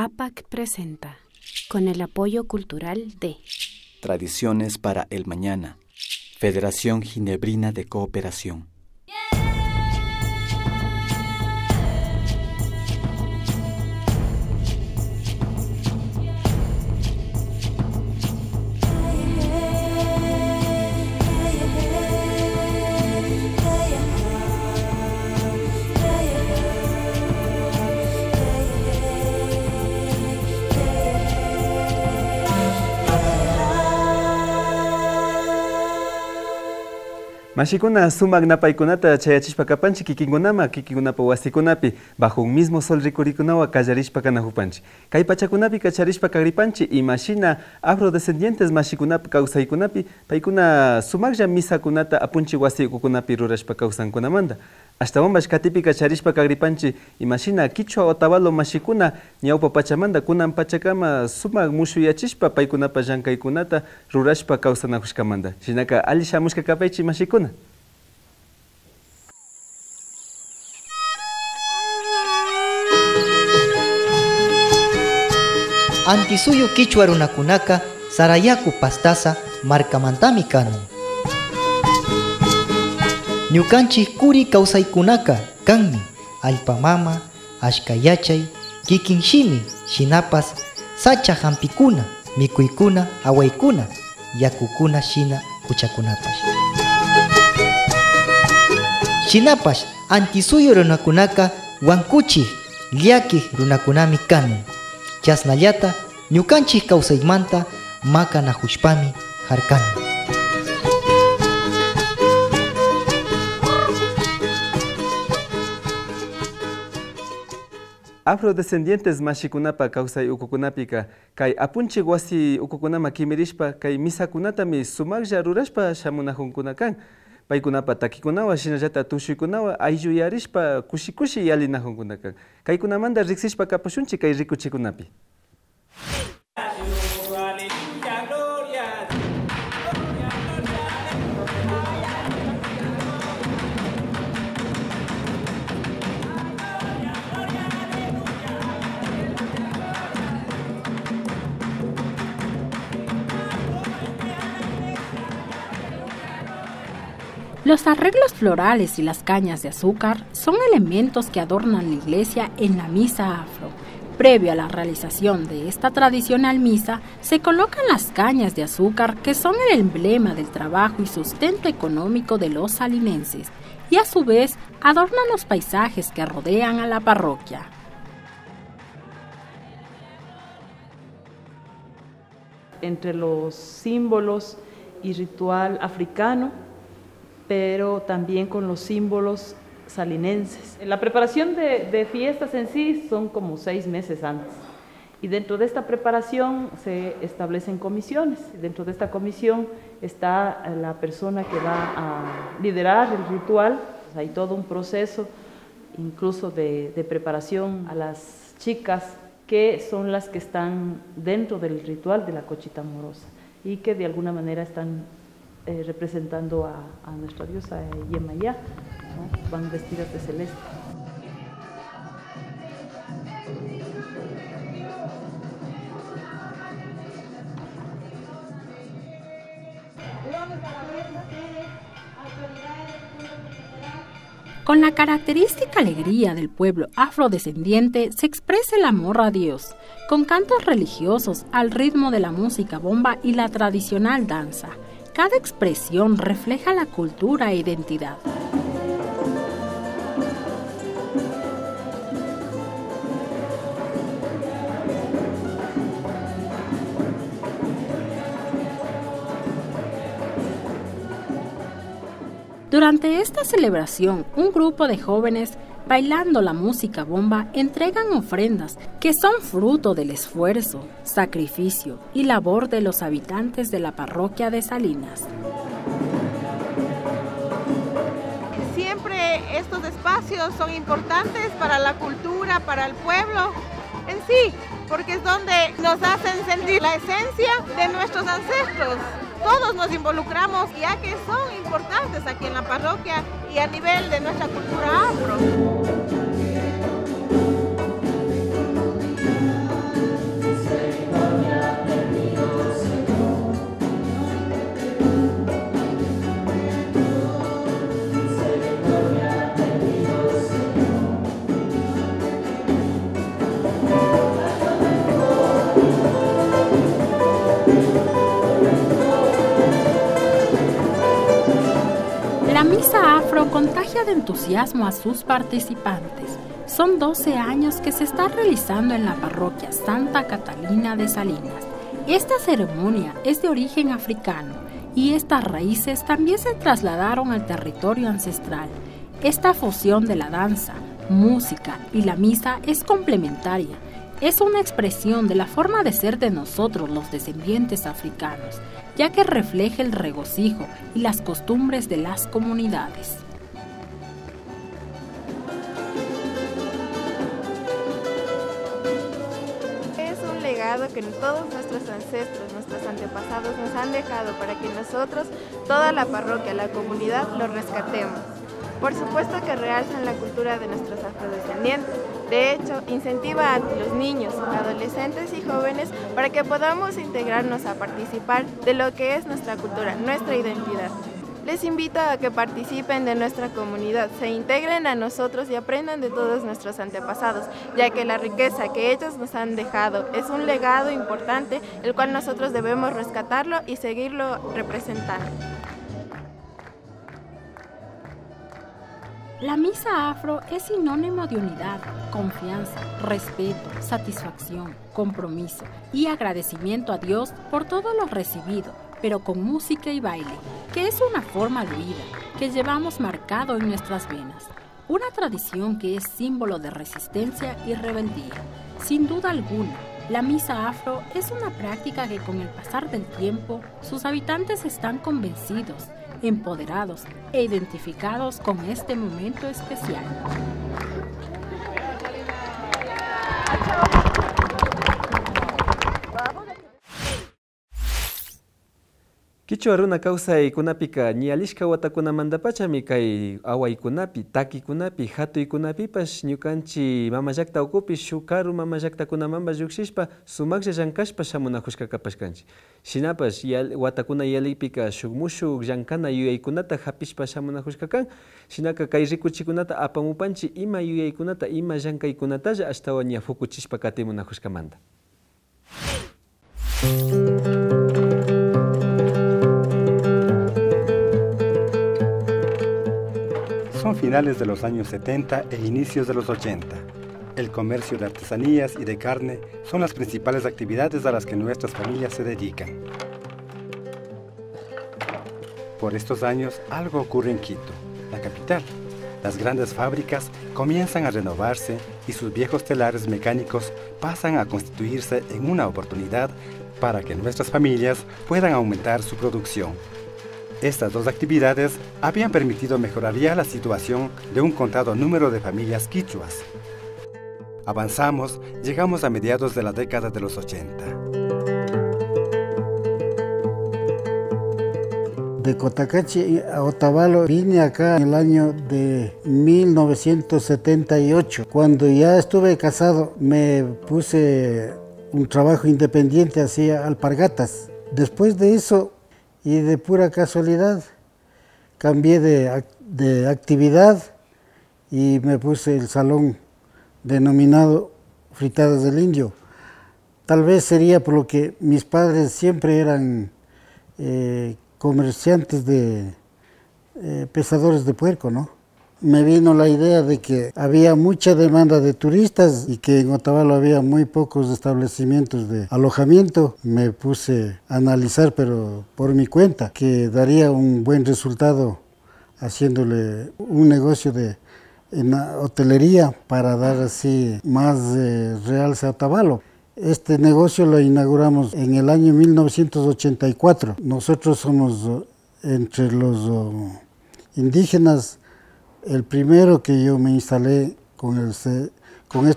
APAC presenta, con el apoyo cultural de Tradiciones para el Mañana, Federación Ginebrina de Cooperación. Mashikuna sumak napaykunata chayachishpa kapanchik kikinkunapa wasikunapi bajo un mismo sol rikurikunawa kallarishpa kanahupanchik. Kay pachakunapi kacharishpa kagripanchik y mashina afrodescendientes mashikunapi kawsaykunapi paykuna sumaklla misakunata apunchik wasi ukukunapi rurashpa kawsankunamanta. Ashtawan katipi kacharishpa kagripanchik y mashina Quichua Otavalo mashikuna ñawpa pachamanta kunan pachakama sumak mushuyachishpa paykunapa llankaykunata rurashpa kawsanakushkamanta. Shinaka alli shamushka kapaychik mashikuna. Antisuyo Quichua runakunaka Sarayaku pastasa markamantami kanon. Ñukanchik kuri kawsaykunaka kanmi allpamama, ashkayachay, kikinshimi, shinapas, sacha hampikuna, mikuykuna, awaykuna, yakukuna shina kuchakunapash. Shinapash antisuyo runakunaka wankuchik, llakik runakunami kanon. Chasnallata ñukanchik kawsaymanta makanahushpami harkani. Afrodescendientes mashikunapa kawsay ukukunapika kay apunchik wasi ukukunama kimirishpa kay misakunatami sumaklla rurashpa shamunajunkunaka kan. Paykunapa takikunawa shinallata tushuykunawa aylluyarishpa kushi yalinajunkunaka kan. Kaykunamanta riksishpa kapushunchik kay rikuchikunapi. Los arreglos florales y las cañas de azúcar son elementos que adornan la iglesia en la misa afro. Previo a la realización de esta tradicional misa, se colocan las cañas de azúcar que son el emblema del trabajo y sustento económico de los salinenses y a su vez adornan los paisajes que rodean a la parroquia. Entre los símbolos y ritual africano, pero también con los símbolos salinenses. La preparación de fiestas en sí son como 6 meses antes. Y dentro de esta preparación se establecen comisiones. Dentro de esta comisión está la persona que va a liderar el ritual. Hay todo un proceso, incluso de preparación a las chicas que son las que están dentro del ritual de la Cochita Amorosa y que de alguna manera están representando a nuestra diosa Yemayá, ¿no? Van vestidas de celeste. Con la característica alegría del pueblo afrodescendiente se expresa el amor a Dios, con cantos religiosos al ritmo de la música bomba y la tradicional danza. Cada expresión refleja la cultura e identidad. Durante esta celebración, un grupo de jóvenes, bailando la música bomba, entregan ofrendas que son fruto del esfuerzo, sacrificio y labor de los habitantes de la parroquia de Salinas. Siempre estos espacios son importantes para la cultura, para el pueblo en sí, porque es donde nos hacen sentir la esencia de nuestros ancestros. Todos nos involucramos ya que son importantes aquí en la parroquia y a nivel de nuestra cultura afro. Afro contagia de entusiasmo a sus participantes. Son 12 años que se está realizando en la parroquia Santa Catalina de Salinas. Esta ceremonia es de origen africano y estas raíces también se trasladaron al territorio ancestral. Esta fusión de la danza, música y la misa es complementaria. Es una expresión de la forma de ser de nosotros los descendientes africanos, ya que refleja el regocijo y las costumbres de las comunidades. Es un legado que todos nuestros ancestros, nuestros antepasados nos han dejado para que nosotros, toda la parroquia, la comunidad, lo rescatemos. Por supuesto que realzan la cultura de nuestros afrodescendientes. De hecho, incentiva a los niños, adolescentes y jóvenes para que podamos integrarnos a participar de lo que es nuestra cultura, nuestra identidad. Les invito a que participen de nuestra comunidad, se integren a nosotros y aprendan de todos nuestros antepasados, ya que la riqueza que ellos nos han dejado es un legado importante, el cual nosotros debemos rescatarlo y seguirlo representando. La misa afro es sinónimo de unidad, confianza, respeto, satisfacción, compromiso y agradecimiento a Dios por todo lo recibido, pero con música y baile, que es una forma de vida que llevamos marcado en nuestras venas. Una tradición que es símbolo de resistencia y rebeldía. Sin duda alguna, la misa afro es una práctica que con el pasar del tiempo, sus habitantes están convencidos, empoderados e identificados con este momento especial. Kichu aruna kawsaykunapika ñalishka watakunamantapachami kay awaykunapi, takikunapi, hatuykunapipash ñukanchik mama llaqta ukupi shuk karu mama llaqtakunamanpas llukshishpa sumaklla llankashpa shamunakushka kapashkanchik. Shinapash watakuna yalipika shuk mushuk llankana yuyaykunata hapishpa shamunakushka kan. Shinaka kay rikuchikunata apamupanchik ima yuyaykunata, ima llankaykunatalla ashtawan ña fukuchishpa katimunakushkamanta. Son finales de los años 70 e inicios de los 80. El comercio de artesanías y de carne son las principales actividades a las que nuestras familias se dedican. Por estos años, algo ocurre en Quito, la capital. Las grandes fábricas comienzan a renovarse y sus viejos telares mecánicos pasan a constituirse en una oportunidad para que nuestras familias puedan aumentar su producción. Estas dos actividades habían permitido mejorar ya la situación de un contado número de familias quichuas. Avanzamos, llegamos a mediados de la década de los 80. De Cotacachi a Otavalo vine acá en el año de 1978. Cuando ya estuve casado me puse un trabajo independiente, hacía alpargatas. Después de eso y de pura casualidad cambié de actividad y me puse el salón denominado Fritadas del Indio. Tal vez sería por lo que mis padres siempre eran comerciantes de pesadores de puerco, ¿no? Me vino la idea de que había mucha demanda de turistas y que en Otavalo había muy pocos establecimientos de alojamiento. Me puse a analizar, pero por mi cuenta, que daría un buen resultado haciéndole un negocio en hotelería para dar así más realce a Otavalo. Este negocio lo inauguramos en el año 1984. Nosotros somos entre los indígenas el primero que yo me instalé con este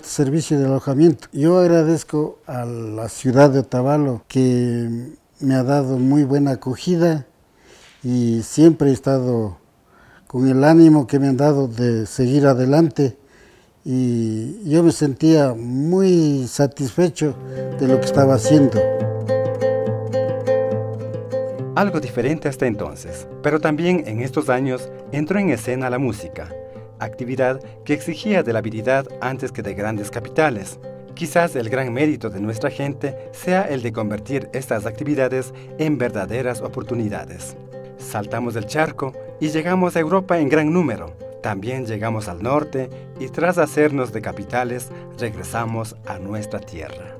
servicio de alojamiento. Yo agradezco a la ciudad de Otavalo que me ha dado muy buena acogida y siempre he estado con el ánimo que me han dado de seguir adelante y yo me sentía muy satisfecho de lo que estaba haciendo. Algo diferente hasta entonces, pero también en estos años entró en escena la música, actividad que exigía de la habilidad antes que de grandes capitales. Quizás el gran mérito de nuestra gente sea el de convertir estas actividades en verdaderas oportunidades. Saltamos del charco y llegamos a Europa en gran número. También llegamos al norte y tras hacernos de capitales, regresamos a nuestra tierra.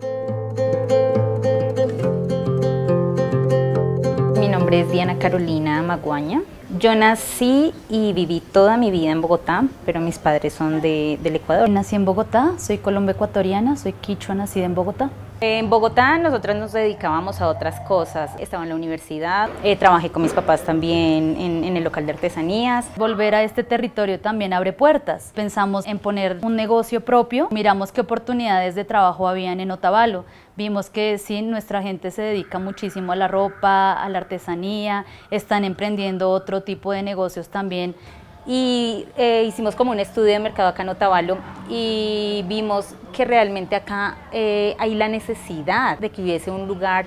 Mi nombre es Diana Carolina Maguaña. Yo nací y viví toda mi vida en Bogotá, pero mis padres son del Ecuador. Nací en Bogotá, soy colombo-ecuatoriana, soy quichua, nacida en Bogotá. En Bogotá nosotros nos dedicábamos a otras cosas. Estaba en la universidad, trabajé con mis papás también en el local de artesanías. Volver a este territorio también abre puertas. Pensamos en poner un negocio propio, miramos qué oportunidades de trabajo habían en Otavalo. Vimos que sí, nuestra gente se dedica muchísimo a la ropa, a la artesanía, están emprendiendo otro tipo de negocios también. Y hicimos como un estudio de mercado acá en Otavalo y vimos que realmente acá hay la necesidad de que hubiese un lugar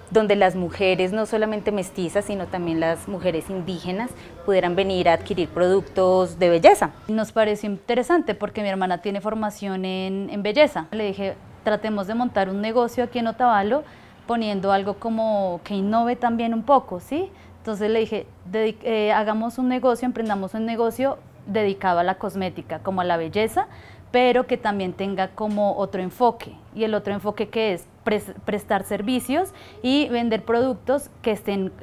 donde las mujeres, no solamente mestizas, sino también las mujeres indígenas, pudieran venir a adquirir productos de belleza. Nos pareció interesante porque mi hermana tiene formación en belleza. Le dije, tratemos de montar un negocio aquí en Otavalo, poniendo algo como que innove también un poco, ¿sí? Entonces le dije, hagamos un negocio, emprendamos un negocio dedicado a la cosmética, como a la belleza, pero que también tenga como otro enfoque. Y el otro enfoque que es prestar servicios y vender productos que estén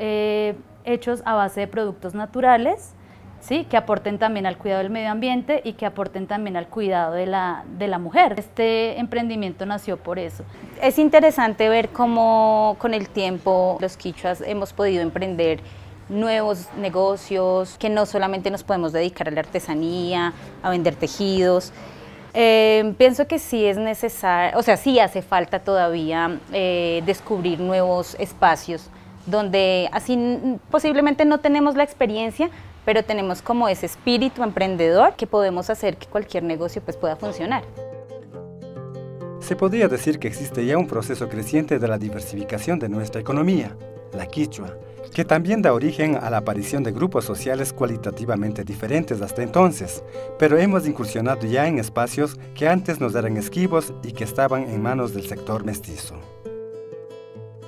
hechos a base de productos naturales, ¿sí? Que aporten también al cuidado del medio ambiente y que aporten también al cuidado de la mujer. Este emprendimiento nació por eso. Es interesante ver cómo con el tiempo los quichuas hemos podido emprender nuevos negocios, que no solamente nos podemos dedicar a la artesanía, a vender tejidos. Pienso que sí es necesario, o sea, sí hace falta todavía descubrir nuevos espacios donde así posiblemente no tenemos la experiencia, pero tenemos como ese espíritu emprendedor que podemos hacer que cualquier negocio pues pueda funcionar. Se podría decir que existe ya un proceso creciente de la diversificación de nuestra economía, la quichua, que también da origen a la aparición de grupos sociales cualitativamente diferentes hasta entonces, pero hemos incursionado ya en espacios que antes nos eran esquivos y que estaban en manos del sector mestizo.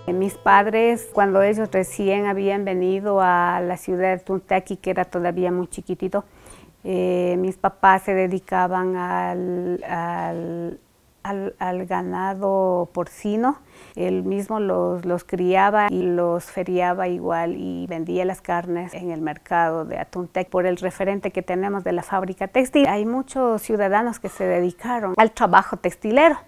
Mis padres, cuando ellos recién habían venido a la ciudad de Tuntaqui, que era todavía muy chiquitito, mis papás se dedicaban al ganado porcino. Él mismo los criaba y los feriaba igual y vendía las carnes en el mercado de Atuntec. Por el referente que tenemos de la fábrica textil, hay muchos ciudadanos que se dedicaron al trabajo textilero.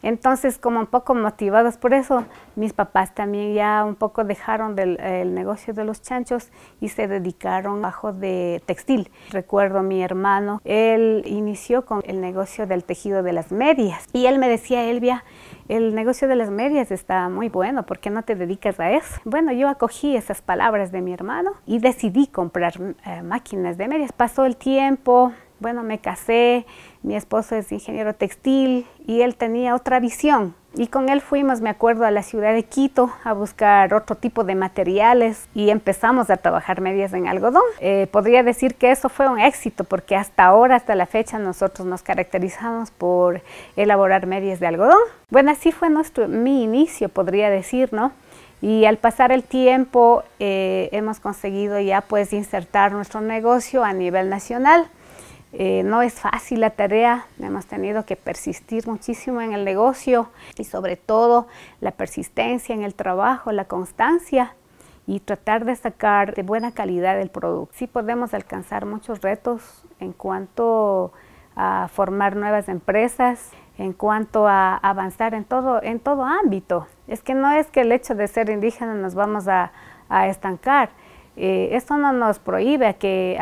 Entonces, como un poco motivados por eso, mis papás también ya un poco dejaron el negocio de los chanchos y se dedicaron al trabajo de textil. Recuerdo a mi hermano, él inició con el negocio del tejido de las medias y él me decía, Elvia, el negocio de las medias está muy bueno, ¿por qué no te dedicas a eso? Bueno, yo acogí esas palabras de mi hermano y decidí comprar máquinas de medias. Pasó el tiempo, bueno, me casé, mi esposo es ingeniero textil y él tenía otra visión. Y con él fuimos, me acuerdo, a la ciudad de Quito a buscar otro tipo de materiales y empezamos a trabajar medias en algodón. Podría decir que eso fue un éxito porque hasta ahora, hasta la fecha, nosotros nos caracterizamos por elaborar medias de algodón. Bueno, así fue mi inicio, podría decir, ¿no? Y al pasar el tiempo hemos conseguido ya pues insertar nuestro negocio a nivel nacional. No es fácil la tarea, hemos tenido que persistir muchísimo en el negocio y sobre todo la persistencia en el trabajo, la constancia y tratar de sacar de buena calidad el producto. Sí podemos alcanzar muchos retos en cuanto a formar nuevas empresas, en cuanto a avanzar en todo ámbito. Es que no es que el hecho de ser indígena nos vamos a estancar. Esto no nos prohíbe a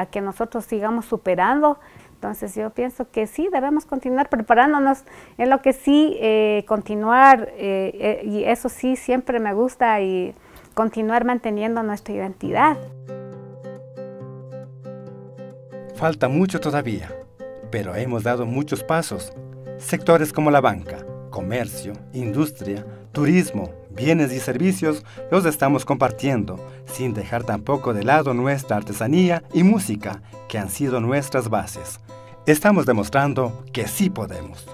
que nosotros sigamos superando. Entonces yo pienso que sí, debemos continuar preparándonos en lo que sí, continuar, y eso sí siempre me gusta, y continuar manteniendo nuestra identidad. Falta mucho todavía, pero hemos dado muchos pasos. Sectores como la banca, comercio, industria, turismo, bienes y servicios los estamos compartiendo, sin dejar tampoco de lado nuestra artesanía y música, que han sido nuestras bases. Estamos demostrando que sí podemos.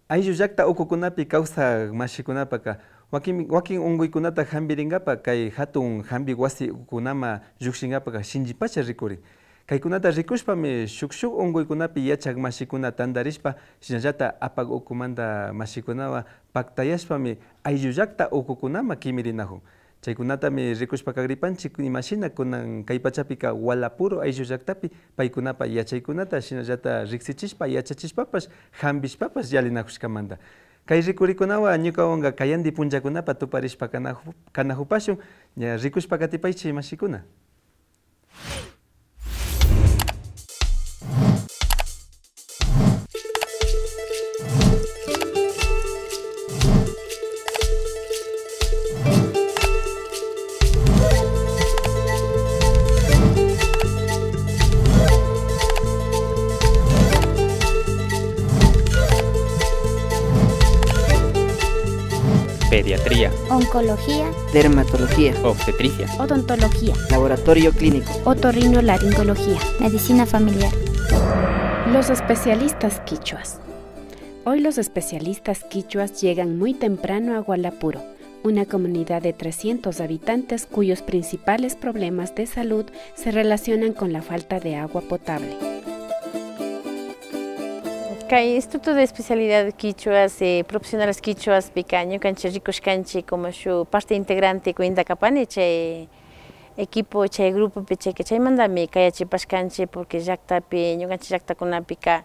Ayllu llaqta ukukunapi kawsaq mashikunapaka wakin unguikunata hambiringapa kay hatun hambi wasi kunama llukshingapaqa shinchipacha rikuri. Kaykunata rikushpami shuk unguikunapi yachak mashikuna tandarishpa shinallata apak ukumanta mashikunawa paktayashpami ayllulakta ukukunama kimirinahun. Chaykunatami rikushpa kagripanchik imashina kunan kay pachapika walapuro ayllulaktapi paykunapa yachaykunata shinallata riksichishpa yachachishpapash hambishpapash yalinakushkamanta. Kay rikurikunawa ñukawanqa kayandi punchakunapa tuparishpa kanahupashun rikushpa katipaychi mashikuna. Pediatría, oncología, dermatología, obstetricia, odontología, laboratorio clínico, otorrinolaringología, medicina familiar. Los especialistas quichuas. Hoy los especialistas quichuas llegan muy temprano a Gualapuro, una comunidad de 300 habitantes cuyos principales problemas de salud se relacionan con la falta de agua potable. El Instituto de Especialidad Quichuas, profesionales quichuas pequeño, canche ricos canche como su parte integrante cuenta capane, che equipo, che grupo, che que che manda me kaya che pascanche porque ya está peño, canche ya está con una pica.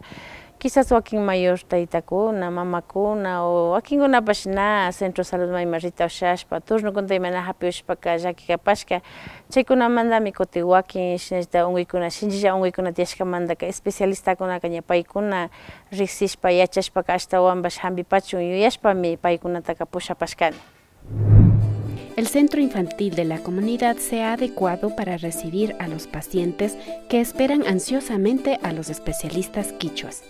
Quizás o aquí mayor taitacona, mamacona o aquí una página centro salud mai marita o shashpa, todos no conté mana happy oshpaka ya que capasca, che con una manda mi cote walking, shinesta un wikuna, shinja un wikuna tiashka manda que especialista con una caña paikuna, rixishpa yachashpa hasta wambas hambi pachu y yashpa mi paikuna takapusha pascan. El centro infantil de la comunidad se ha adecuado para recibir a los pacientes que esperan ansiosamente a los especialistas quichuas.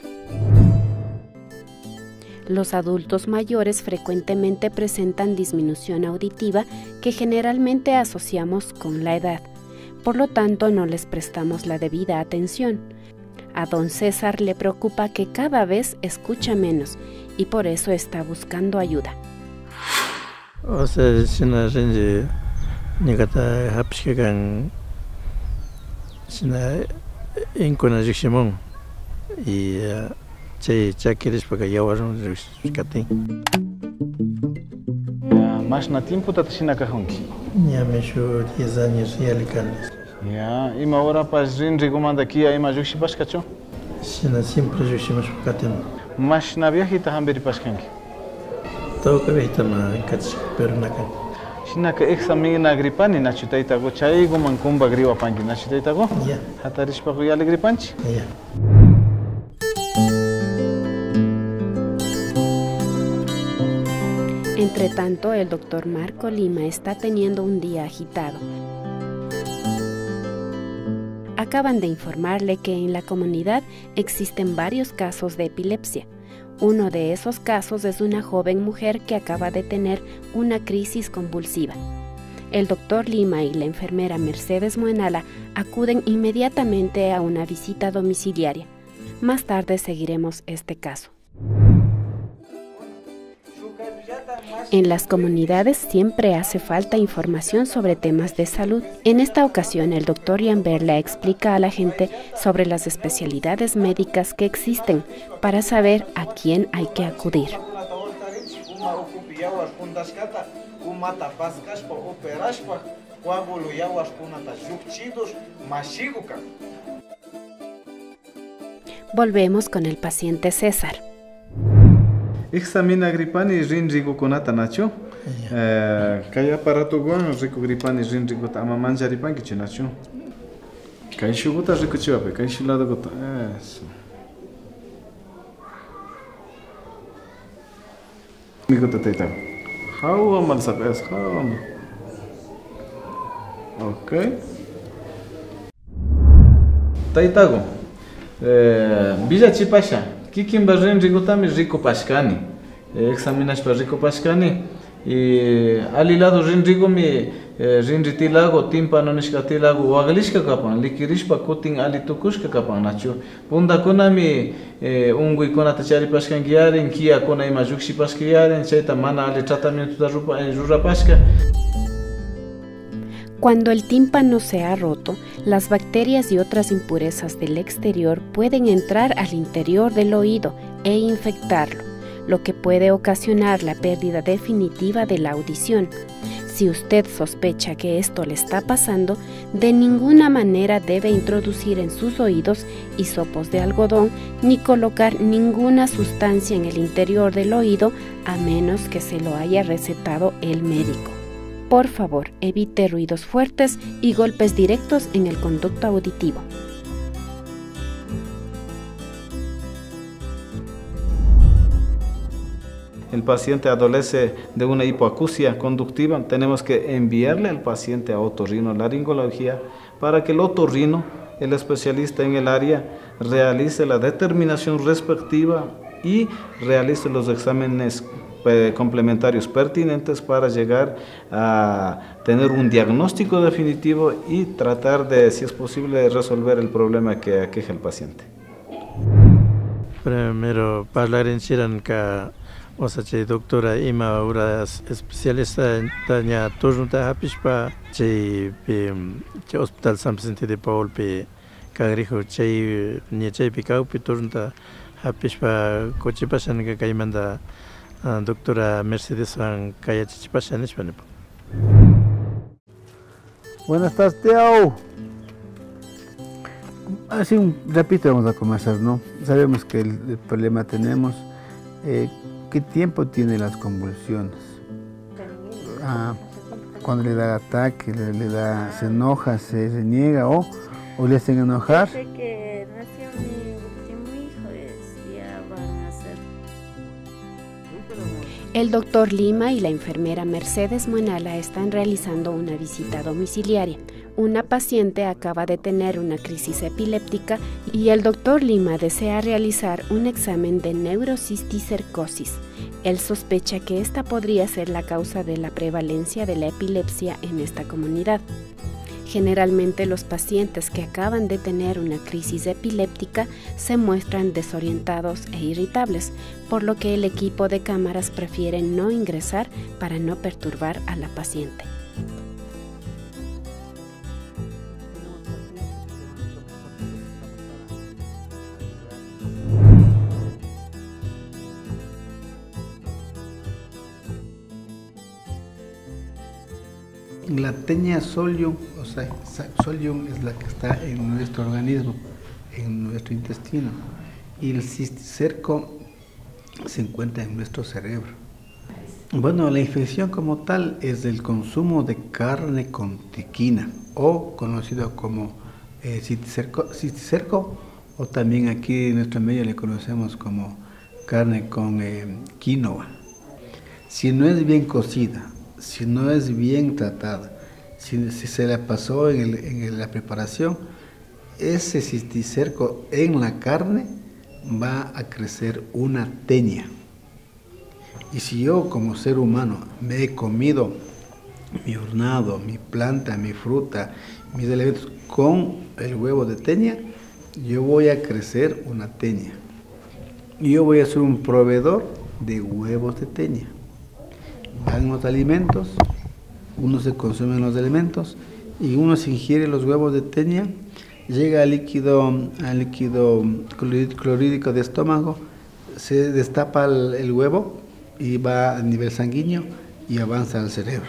Los adultos mayores frecuentemente presentan disminución auditiva que generalmente asociamos con la edad, por lo tanto no les prestamos la debida atención. A don César le preocupa que cada vez escucha menos y por eso está buscando ayuda. O sea, si no rinde ni kata hapskegan si no incona jiximon y che quieres para que ya vayan rescate. Más na tiempo tatasina cajonki. Ya me show 10 años ya le canes. Ya, y ahora pas rin recomanda aquí hay más juxi pascacho. Si no siempre juximos pascate. Más na viaje ta hamberi pascanki. Todo que veita ma kats pero na kan. Sina ka examen na gripani na chutaita go chai go mankumba griwa pangi na chutaita go. Ya. Hatarish pa go ya le gripanchi. Ya. Entre tanto, el doctor Marco Lima está teniendo un día agitado. Acaban de informarle que en la comunidad existen varios casos de epilepsia. Uno de esos casos es una joven mujer que acaba de tener una crisis convulsiva. El doctor Lima y la enfermera Mercedes Muenala acuden inmediatamente a una visita domiciliaria. Más tarde seguiremos este caso. En las comunidades siempre hace falta información sobre temas de salud. En esta ocasión, el doctor Yamberla explica a la gente sobre las especialidades médicas que existen para saber a quién hay que acudir. Volvemos con el paciente César. Examina gripani rin rico conata nacho. Kaya aparato guan rico gripani rin rico ama mancha ripan que nacho. Kaya shuguta rico chivape, kaya shulado gota. Eso. Mi gota teta. How amal sabes, how amal. Okay. Taitago. Bija chipasha. Kikin barren rigotami rico pascani. Examinas para rico pascani. y alilado rinrigomi rinritilago tímpano nishkatilago waglishka kapan likirishpa kutin alitukushka kapan nachu pundakunami unguikunata charipashkankiyarin kiyakuna ima llukshipashkayarin chayta mana ali tratamiento rurapashka. Cuando el tímpano se ha roto, las bacterias y otras impurezas del exterior pueden entrar al interior del oído e infectarlo, lo que puede ocasionar la pérdida definitiva de la audición. Si usted sospecha que esto le está pasando, de ninguna manera debe introducir en sus oídos hisopos de algodón ni colocar ninguna sustancia en el interior del oído a menos que se lo haya recetado el médico. Por favor, evite ruidos fuertes y golpes directos en el conducto auditivo. El paciente adolece de una hipoacusia conductiva, tenemos que enviarle al paciente a otorrinolaringología para que el otorrino, el especialista en el área, realice la determinación respectiva y realice los exámenes complementarios pertinentes para llegar a tener un diagnóstico definitivo y tratar de, si es posible, resolver el problema que aqueja al paciente. Primero, hablar en Chiranka, o sea, doctora Ima, una especialista en Tania Turunta Hapishpa, che Hospital San Vicente de Paul, pe Cagrijo, che Nietzsche Picau, Turunta Hapishpa, Cochipasan, que caimanda. Doctora Mercedes Van Cayachichipashan. Buenas tardes, Teo. Así rápido vamos a conversar, ¿no? Sabemos que el problema tenemos. ¿Qué tiempo tiene las convulsiones? Cuando le da ataque, se enoja, se reniega o le hacen enojar. El doctor Lima y la enfermera Mercedes Muenala están realizando una visita domiciliaria. Una paciente acaba de tener una crisis epiléptica y el doctor Lima desea realizar un examen de neurocisticercosis. Él sospecha que esta podría ser la causa de la prevalencia de la epilepsia en esta comunidad. Generalmente los pacientes que acaban de tener una crisis epiléptica se muestran desorientados e irritables, por lo que el equipo de cámaras prefiere no ingresar para no perturbar a la paciente. La teña Solium, o sea, Solium es la que está en nuestro organismo, en nuestro intestino, y el cisticerco se encuentra en nuestro cerebro. Bueno, la infección como tal es el consumo de carne con triquina, o conocido como cisticerco, o también aquí en nuestro medio le conocemos como carne con quinoa. Si no es bien cocida, si no es bien tratada, si se le pasó en la preparación, ese cisticerco en la carne va a crecer una teña. Y si yo como ser humano me he comido mi hornado, mi planta, mi fruta, mis elementos con el huevo de teña, yo voy a crecer una teña. Y yo voy a ser un proveedor de huevos de teña. Van los alimentos, uno se consumen los alimentos y uno se ingiere los huevos de teña, llega al líquido clorhídrico de estómago, se destapa el huevo y va a nivel sanguíneo y avanza al cerebro.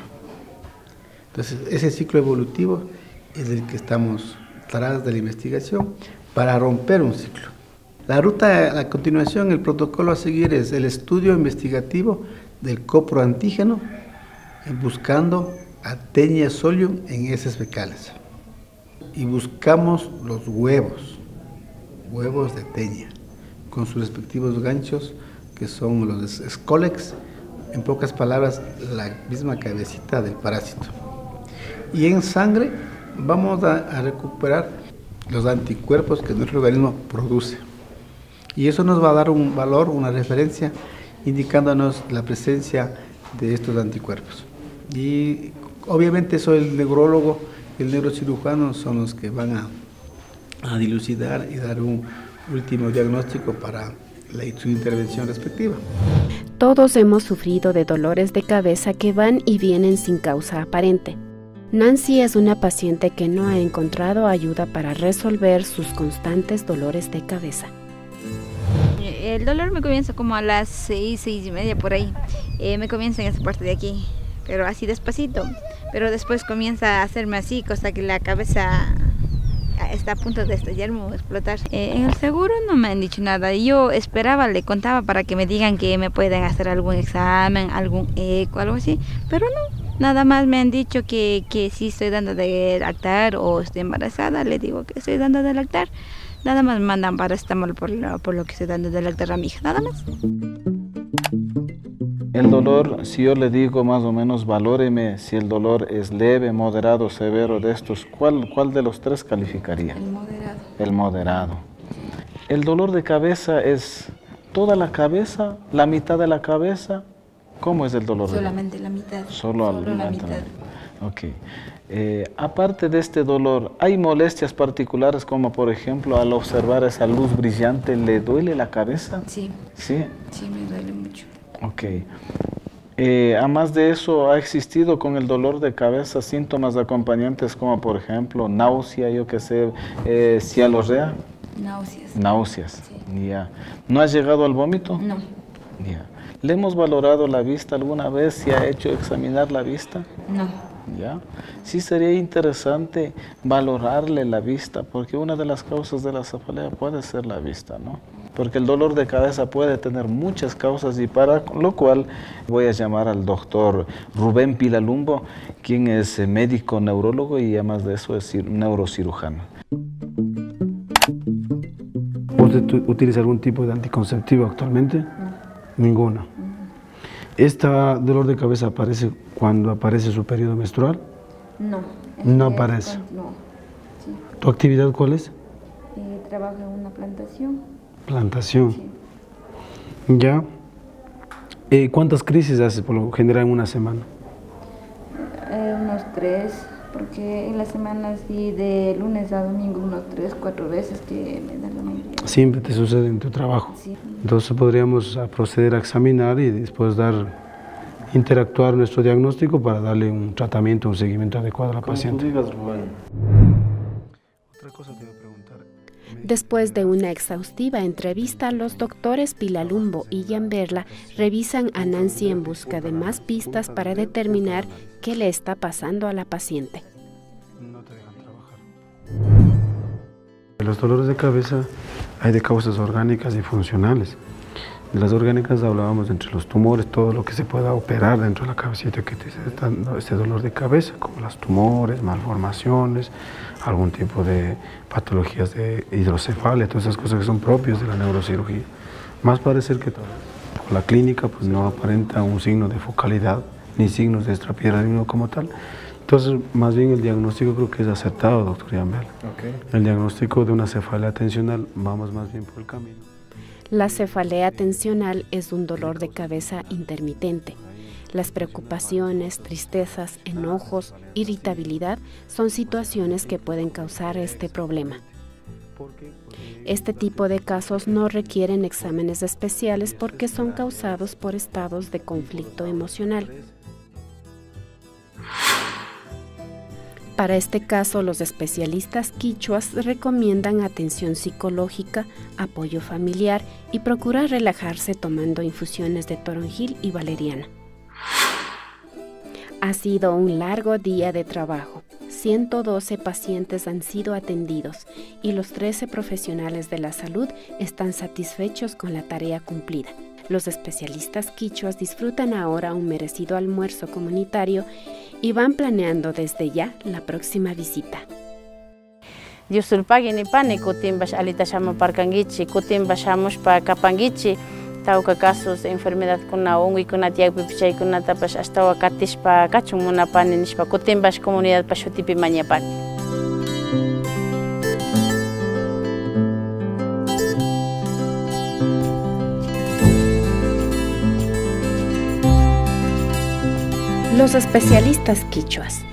Entonces ese ciclo evolutivo es el que estamos tras de la investigación para romper un ciclo. La ruta a continuación, el protocolo a seguir es el estudio investigativo del coproantígeno buscando a Taenia solium en heces fecales. Y buscamos los huevos de teña, con sus respectivos ganchos, que son los Scolex, en pocas palabras, la misma cabecita del parásito. Y en sangre vamos a recuperar los anticuerpos que nuestro organismo produce. Y eso nos va a dar un valor, una referencia, indicándonos la presencia de estos anticuerpos. Y obviamente eso el neurólogo, el neurocirujano son los que van a dilucidar y dar un último diagnóstico para su intervención respectiva. Todos hemos sufrido de dolores de cabeza que van y vienen sin causa aparente. Nancy es una paciente que no ha encontrado ayuda para resolver sus constantes dolores de cabeza. El dolor me comienza como a las 6:30 por ahí. Me comienza en esa parte de aquí, pero así despacito. Pero después comienza a hacerme así, cosa que la cabeza está a punto de estallarme o explotar. En el seguro no me han dicho nada. Yo esperaba, le contaba para que me digan que me pueden hacer algún examen, algún eco, algo así, pero no. Nada más me han dicho que si estoy dando de lactar o estoy embarazada, le digo que estoy dando de lactar. Nada más me mandan paracetamol por lo que estoy dando de lactar a mi hija, nada más. El dolor, si yo le digo más o menos, valóreme si el dolor es leve, moderado, severo de estos, ¿cuál de los tres calificaría? El moderado. El moderado. El dolor de cabeza es toda la cabeza, la mitad de la cabeza. ¿Cómo es el dolor? Solamente la mitad. Solo la mitad. Ok. Aparte de este dolor, ¿hay molestias particulares como por ejemplo al observar esa luz brillante, le duele la cabeza? Sí. ¿Sí? Sí, me duele mucho. Ok. Además de eso, ¿ha existido con el dolor de cabeza síntomas acompañantes como por ejemplo náusea, yo que sé, cialorrea? Náuseas. Náuseas, sí. Ya. ¿No ha llegado al vómito? No. Ya. ¿Le hemos valorado la vista alguna vez? ¿Se ha hecho examinar la vista? No. ¿Ya? Sí sería interesante valorarle la vista, porque una de las causas de la cefalea puede ser la vista, ¿no? Porque el dolor de cabeza puede tener muchas causas y para lo cual voy a llamar al doctor Rubén Pilalumbo, quien es médico neurólogo y además de eso es neurocirujano. ¿Usted utiliza algún tipo de anticonceptivo actualmente? No. Ninguno. ¿Este dolor de cabeza aparece cuando aparece su periodo menstrual? No. No aparece. No. Sí. ¿Tu actividad cuál es? Trabajo en una plantación. Plantación. Sí. Ya. ¿Cuántas crisis haces por lo general en una semana? Unos 3, porque en la semana sí, de lunes a domingo, unos 3, 4 veces que me dan la mayoría. Siempre te sucede en tu trabajo. Sí. Entonces podríamos proceder a examinar y después interactuar nuestro diagnóstico para darle un tratamiento, un seguimiento adecuado a la paciente. Otra cosa te iba a preguntar. Después de una exhaustiva entrevista, los doctores Pilalumbo y Yamberla revisan a Nancy en busca de más pistas para determinar qué le está pasando a la paciente. Los dolores de cabeza hay de causas orgánicas y funcionales. De las orgánicas hablábamos entre los tumores, todo lo que se pueda operar dentro de la cabecita que te está dando este dolor de cabeza, como los tumores, malformaciones, algún tipo de patologías de hidrocefalia, todas esas cosas que son propias de la neurocirugía. Más parece que todo. La clínica pues, no aparenta un signo de focalidad, ni signos de extrapiramidal como tal. Entonces, más bien el diagnóstico creo que es acertado, doctor Yamberla. Okay. El diagnóstico de una cefalea tensional, vamos más bien por el camino. La cefalea tensional es un dolor de cabeza intermitente. Las preocupaciones, tristezas, enojos, irritabilidad son situaciones que pueden causar este problema. Este tipo de casos no requieren exámenes especiales porque son causados por estados de conflicto emocional. Para este caso, los especialistas quichuas recomiendan atención psicológica, apoyo familiar y procurar relajarse tomando infusiones de toronjil y valeriana. Ha sido un largo día de trabajo. 112 pacientes han sido atendidos y los 13 profesionales de la salud están satisfechos con la tarea cumplida. Los especialistas quichuas disfrutan ahora un merecido almuerzo comunitario y van planeando desde ya la próxima visita. Yusulpagi ni pane kutin bash alita shama parkangichi, kutin bashamos pa kapangichi, tauka casos de enfermedad kuna ongui kuna tiak pipichay kuna tapas hasta wakatish pa kachumuna pane nishpa kutin bash comunidad pa shutipi mañapan. Los especialistas quichuas.